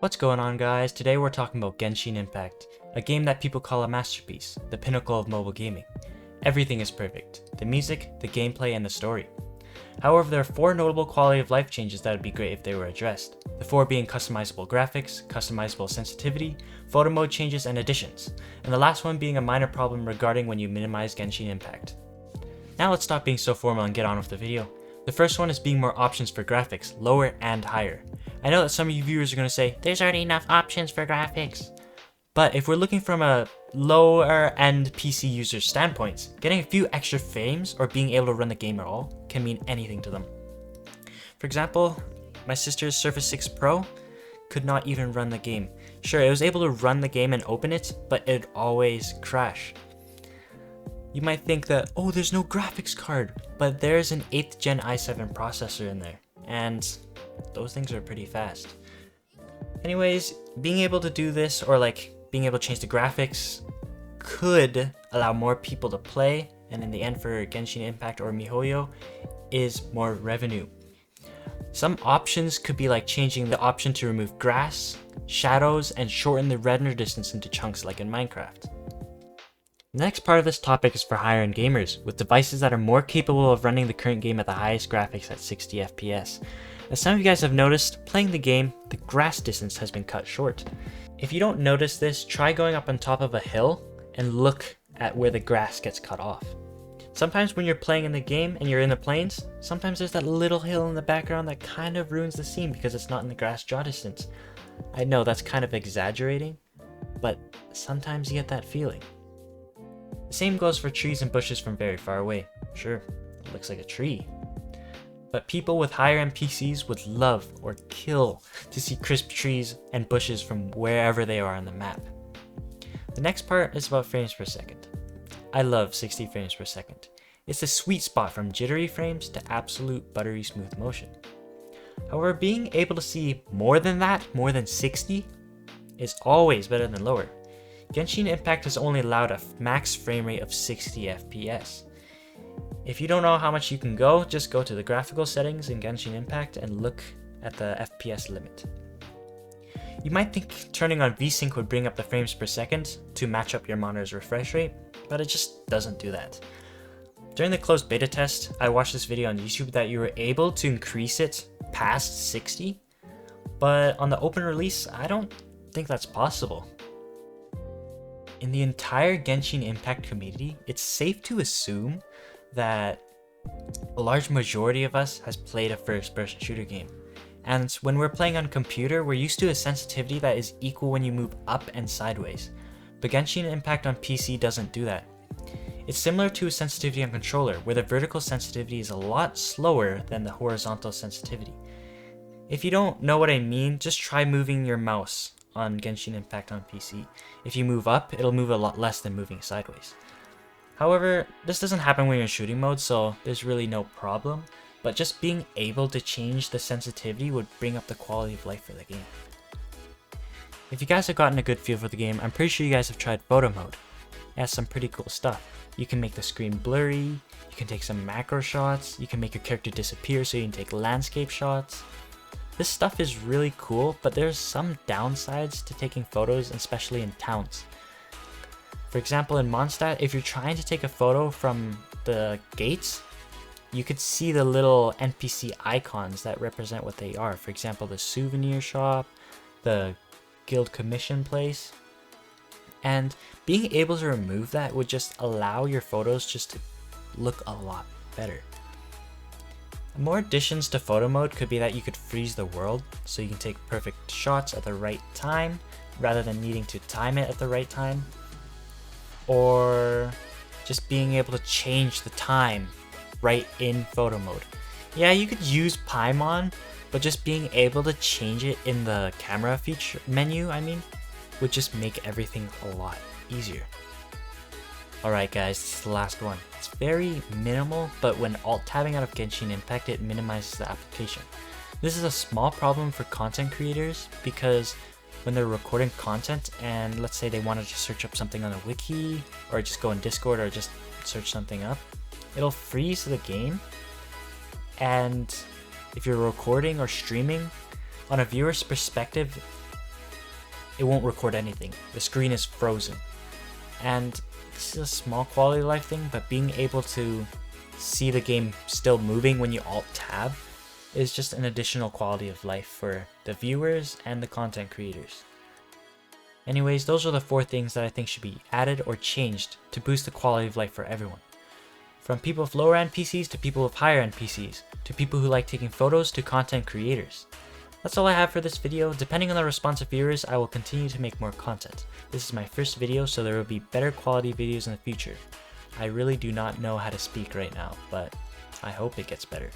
What's going on, guys? Today we're talking about Genshin Impact, a game that people call a masterpiece, the pinnacle of mobile gaming. Everything is perfect: the music, the gameplay, and the story. However, there are 4 notable quality of life changes that would be great if they were addressed. The 4 being customizable graphics, customizable sensitivity, photo mode changes, and additions, and the last one being a minor problem regarding when you minimize Genshin Impact. Now let's stop being so formal and get on with the video. The first one is being more options for graphics, lower and higher. I know that some of you viewers are going to say, there's already enough options for graphics. But if we're looking from a lower end PC user's standpoint, getting a few extra frames or being able to run the game at all can mean anything to them. For example, my sister's Surface 6 Pro could not even run the game. Sure, it was able to run the game and open it, but it'd always crash. You might think that, oh, there's no graphics card, but there's an 8th gen i7 processor in there, and those things are pretty fast. Anyways, being able to do this, or like being able to change the graphics, could allow more people to play, and in the end for Genshin Impact or Mihoyo, is more revenue. Some options could be like changing the option to remove grass, shadows, and shorten the render distance into chunks like in Minecraft. The next part of this topic is for higher end gamers, with devices that are more capable of running the current game at the highest graphics at 60 FPS. As some of you guys have noticed, playing the game, the grass distance has been cut short. If you don't notice this, try going up on top of a hill and look at where the grass gets cut off. Sometimes when you're playing in the game and you're in the plains, sometimes there's that little hill in the background that kind of ruins the scene because it's not in the grass draw distance. I know that's kind of exaggerating, but sometimes you get that feeling. The same goes for trees and bushes from very far away. Sure, it looks like a tree. But people with higher end PCs would love or kill to see crisp trees and bushes from wherever they are on the map. The next part is about frames per second. I love 60 frames per second. It's the sweet spot from jittery frames to absolute buttery smooth motion. However, being able to see more than that, more than 60, is always better than lower. Genshin Impact has only allowed a max frame rate of 60 FPS. If you don't know how much you can go, just go to the graphical settings in Genshin Impact and look at the FPS limit. You might think turning on VSync would bring up the frames per second to match up your monitor's refresh rate, but it just doesn't do that. During the closed beta test, I watched this video on YouTube that you were able to increase it past 60, but on the open release, I don't think that's possible. In the entire Genshin Impact community, it's safe to assume that a large majority of us has played a first-person shooter game. And when we're playing on computer, we're used to a sensitivity that is equal when you move up and sideways. But Genshin Impact on PC doesn't do that. It's similar to a sensitivity on controller, where the vertical sensitivity is a lot slower than the horizontal sensitivity. If you don't know what I mean, just try moving your mouse on Genshin Impact on PC. If you move up, it'll move a lot less than moving sideways. However, this doesn't happen when you're in shooting mode, so there's really no problem, but just being able to change the sensitivity would bring up the quality of life for the game. If you guys have gotten a good feel for the game, I'm pretty sure you guys have tried photo mode. It has some pretty cool stuff. You can make the screen blurry, you can take some macro shots, you can make your character disappear so you can take landscape shots. This stuff is really cool, but there's some downsides to taking photos, especially in towns. For example, in Mondstadt, if you're trying to take a photo from the gates, you could see the little NPC icons that represent what they are. For example, the souvenir shop, the guild commission place. And being able to remove that would just allow your photos just to look a lot better. More additions to photo mode could be that you could freeze the world, so you can take perfect shots at the right time, rather than needing to time it at the right time. Or just being able to change the time right in photo mode. Yeah, you could use Paimon, but just being able to change it in the camera feature menu, would just make everything a lot easier. Alright guys, this is the last one. It's very minimal, but when alt-tabbing out of Genshin Impact, it minimizes the application. This is a small problem for content creators because when they're recording content and let's say they wanted to search up something on a wiki or just go in Discord or just search something up, it'll freeze the game, and if you're recording or streaming, on a viewer's perspective, it won't record anything. The screen is frozen. And this is a small quality of life thing, but being able to see the game still moving when you alt-tab is just an additional quality of life for the viewers and the content creators. Anyways, those are the 4 things that I think should be added or changed to boost the quality of life for everyone. From people with lower end PCs to people with higher end PCs, to people who like taking photos to content creators. That's all I have for this video. Depending on the response of viewers, I will continue to make more content. This is my first video, so there will be better quality videos in the future. I really do not know how to speak right now, but I hope it gets better.